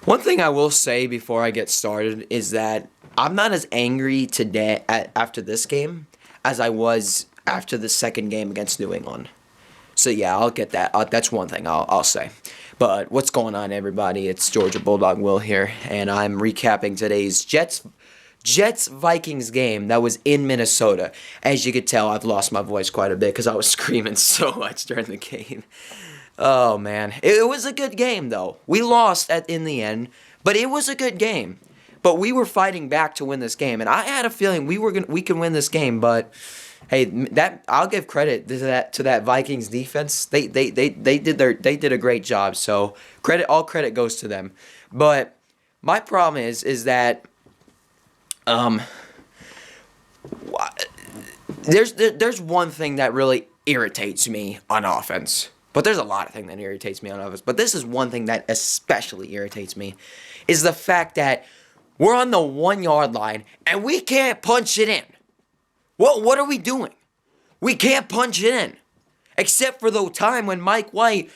One thing I will say before I get started is that I'm not as angry today after this game as I was after the second game against New England. So yeah, I'll get that. That's one thing I'll say. But what's going on, everybody? It's Georgia Bulldog Will here, and I'm recapping today's Jets Vikings game that was in Minnesota. As you could tell, I've lost my voice quite a bit because I was screaming so much during the game. Oh man, it was a good game though. We lost in the end, but it was a good game. But we were fighting back to win this game, and I had a feeling we could win this game. But hey, that I'll give credit to that Vikings defense. They did a great job. So all credit goes to them. But my problem is that there's one thing that really irritates me on offense. But there's a lot of things that irritates me on offense. But this is one thing that especially irritates me, is the fact that we're on the 1 yard line and we can't punch it in. What are we doing? We can't punch it in. Except for the time when Mike White,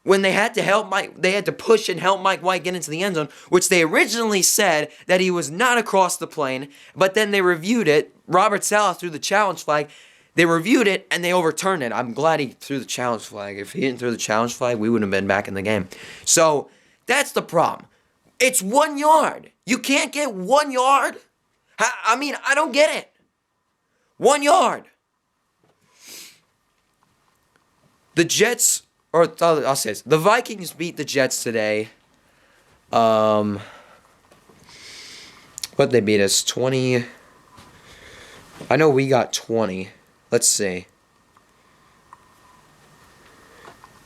when they had to push and help Mike White get into the end zone, which they originally said that he was not across the plane, but then they reviewed it. Robert Saleh threw the challenge flag. They reviewed it, and they overturned it. I'm glad he threw the challenge flag. If he didn't throw the challenge flag, we wouldn't have been back in the game. So, that's the problem. It's 1 yard. You can't get 1 yard? I mean, I don't get it. 1 yard. The Jets, or I'll say this. The Vikings beat the Jets today. What they beat us? 20. I know we got 20. Let's see.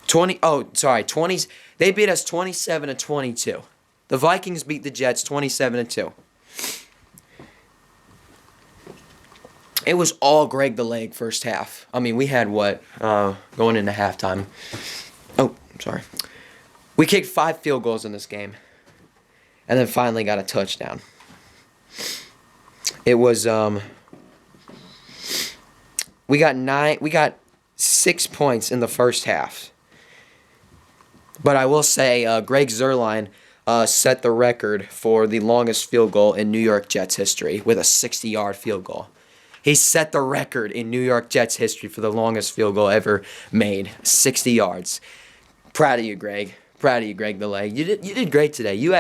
20. They beat us 27-22. The Vikings beat the Jets 27-2. It was all Greg the Leg first half. I mean, we had going into halftime. Oh, sorry. We kicked 5 field goals in this game, and then finally got a touchdown. It was We got 6 points in the first half. But I will say, Greg Zuerlein set the record for the longest field goal in New York Jets history with a 60-yard field goal. He set the record in New York Jets history for the longest field goal ever made, 60 yards. Proud of you, Greg. Proud of you, Greg the Leg. You did great today. You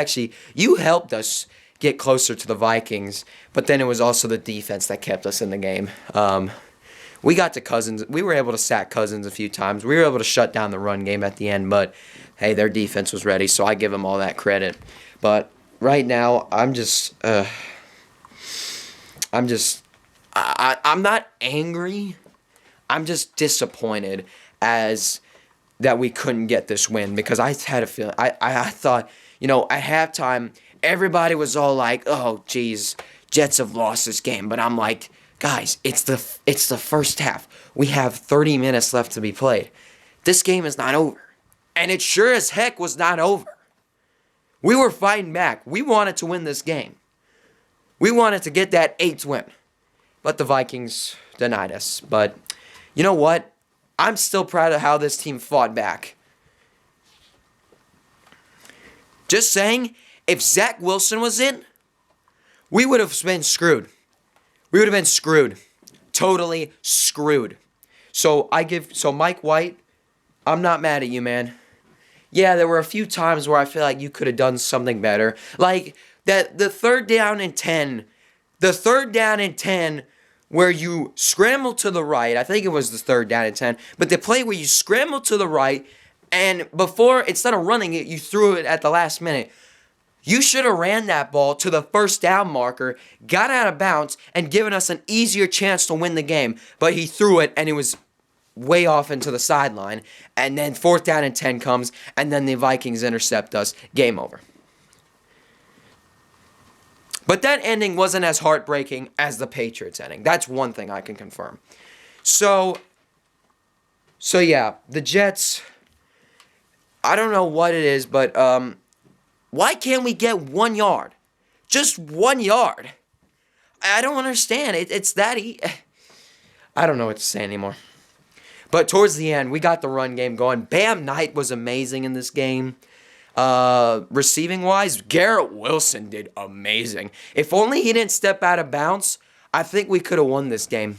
helped us get closer to the Vikings, but then it was also the defense that kept us in the game. We got to Cousins. We were able to sack Cousins a few times. We were able to shut down the run game at the end, but hey, their defense was ready, so I give them all that credit. But right now, I'm not angry. I'm just disappointed as that we couldn't get this win, because I had a feeling. I thought, at halftime, everybody was all like, "Oh, geez, Jets have lost this game," but I'm like, guys, it's the first half. We have 30 minutes left to be played. This game is not over. And it sure as heck was not over. We were fighting back. We wanted to win this game. We wanted to get that 8th win. But the Vikings denied us. But you know what? I'm still proud of how this team fought back. Just saying, if Zach Wilson was in, we would have been screwed. We would have been screwed. Totally screwed. So Mike White, I'm not mad at you, man. Yeah, there were a few times where I feel like you could have done something better. Like the third down and 10. The third down and 10 where you scramble to the right. I think it was the third down and 10. But the play where you scramble to the right, and instead of running it, you threw it at the last minute. You should have ran that ball to the first down marker, got out of bounds, and given us an easier chance to win the game. But he threw it, and it was way off into the sideline. And then 4th down and 10 comes, and then the Vikings intercept us. Game over. But that ending wasn't as heartbreaking as the Patriots ending. That's one thing I can confirm. So yeah, the Jets, I don't know what it is, but why can't we get 1 yard? Just 1 yard. I don't understand. It's that I don't know what to say anymore. But towards the end, we got the run game going. Bam Knight was amazing in this game. Receiving wise, Garrett Wilson did amazing. If only he didn't step out of bounds, I think we could have won this game.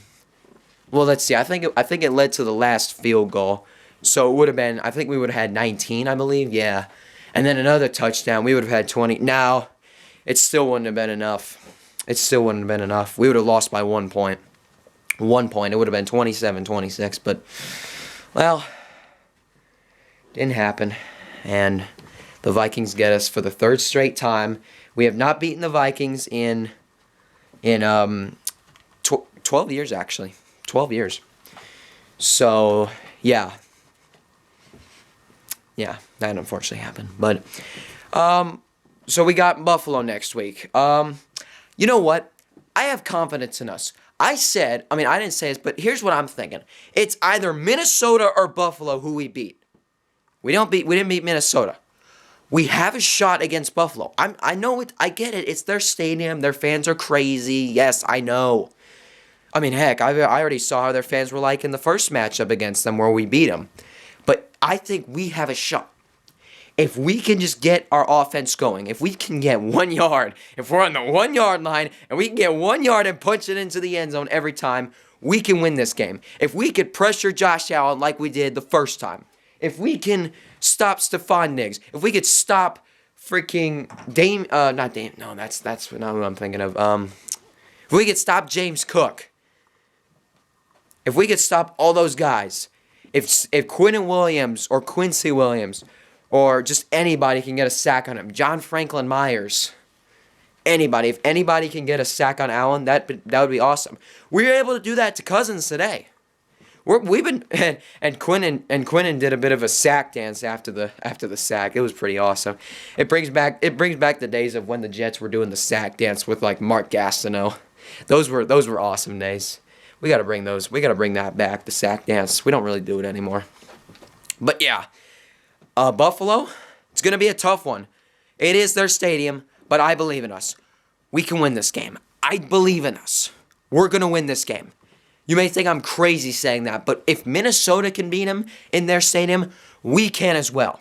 Well, let's see. I think it led to the last field goal. So it would have been, I think we would have had 19, I believe. Yeah. And then another touchdown. We would have had 20. Now, it still wouldn't have been enough. It still wouldn't have been enough. We would have lost by 1 point. 1 point. It would have been 27-26. But, well, didn't happen. And the Vikings get us for the third straight time. We have not beaten the Vikings in 12 years, actually. 12 years. So, yeah. Yeah, that unfortunately happened. But, so we got Buffalo next week. You know what? I have confidence in us. I didn't say this, but here's what I'm thinking. It's either Minnesota or Buffalo who we beat. We didn't beat Minnesota. We have a shot against Buffalo. I know it. I get it. It's their stadium. Their fans are crazy. Yes, I know. I mean, heck, I already saw how their fans were like in the first matchup against them where we beat them. But I think we have a shot. If we can just get our offense going, if we can get 1 yard, if we're on the 1 yard line and we can get 1 yard and punch it into the end zone every time, we can win this game. If we could pressure Josh Allen like we did the first time, if we can stop Stephon Diggs, if we could stop freaking that's not what I'm thinking of. If we could stop James Cook, if we could stop all those guys, if Quinnen Williams or Quincy Williams or just anybody can get a sack on him, John Franklin Myers, anybody, if anybody can get a sack on Allen, that would be awesome. We were able to do that to Cousins today. We've been and Quinnen did a bit of a sack dance after the sack. It was pretty awesome. It brings back the days of when the Jets were doing the sack dance with like Mark Gastineau. Those were awesome days. We got to bring that back, the sack dance. We don't really do it anymore. But yeah, Buffalo, it's going to be a tough one. It is their stadium, but I believe in us. We can win this game. I believe in us. We're going to win this game. You may think I'm crazy saying that, but if Minnesota can beat them in their stadium, we can as well.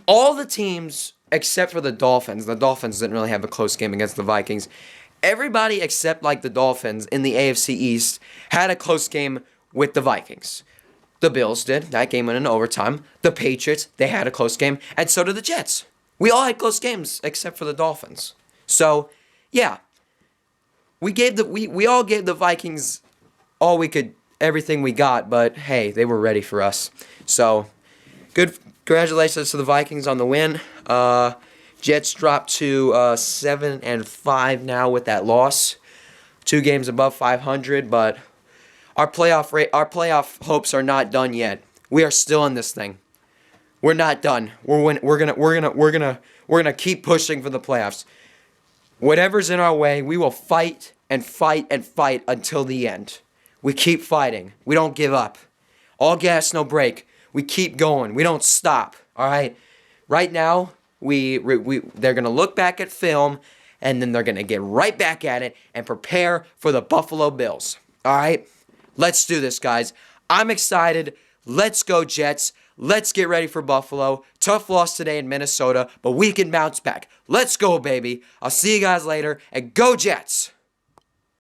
All the teams, except for the Dolphins didn't really have a close game against the Vikings. Everybody except like the Dolphins in the AFC East had a close game with the Vikings. The Bills did. That game went in overtime. The Patriots, they had a close game. And so did the Jets. We all had close games except for the Dolphins. So, yeah. We all gave the Vikings all we could, everything we got, but hey, they were ready for us. So, good. Congratulations to the Vikings on the win. Jets dropped to 7-5 now with that loss. 2 games above 500, but our playoff hopes are not done yet. We are still in this thing. We're not done. We're gonna keep pushing for the playoffs. Whatever's in our way, we will fight and fight and fight until the end. We keep fighting. We don't give up. All gas, no brake. We keep going. We don't stop. All right. Right now, they're gonna look back at film, and then they're gonna get right back at it and prepare for the Buffalo Bills. All right. Let's do this, guys. I'm excited. Let's go, Jets. Let's get ready for Buffalo. Tough loss today in Minnesota, but we can bounce back. Let's go, baby. I'll see you guys later, and go Jets.